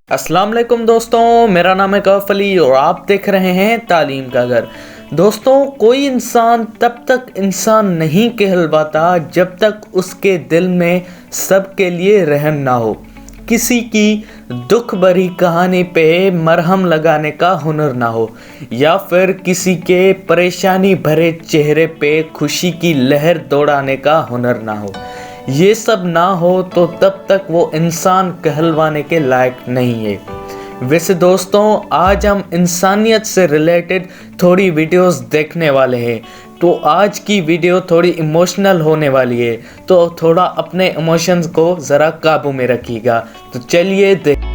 अस्सलाम वालेकुम दोस्तों, मेरा नाम है कौफ अली और आप देख रहे हैं तालीम का घर। दोस्तों, कोई इंसान तब तक इंसान नहीं कहलवाता जब तक उसके दिल में सबके लिए रहम ना हो। किसी की दुख भरी कहानी पे मरहम लगाने का हुनर ना हो, या फिर किसी के परेशानी भरे चेहरे पे खुशी की लहर दौड़ाने का हुनर ना हो। ये सब ना हो तो तब तक वो इंसान कहलवाने के लायक नहीं है। वैसे दोस्तों, आज हम इंसानियत से रिलेटेड थोड़ी वीडियोस देखने वाले हैं। तो आज की वीडियो थोड़ी इमोशनल होने वाली है, तो थोड़ा अपने इमोशंस को ज़रा काबू में रखिएगा। तो चलिए देख।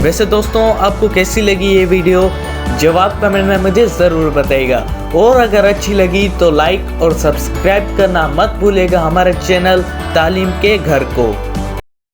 वैसे दोस्तों, आपको कैसी लगी ये वीडियो? जवाब कमेंट में मुझे ज़रूर बताइएगा। और अगर अच्छी लगी तो लाइक और सब्सक्राइब करना मत भूलिएगा हमारे चैनल तालीम के घर को।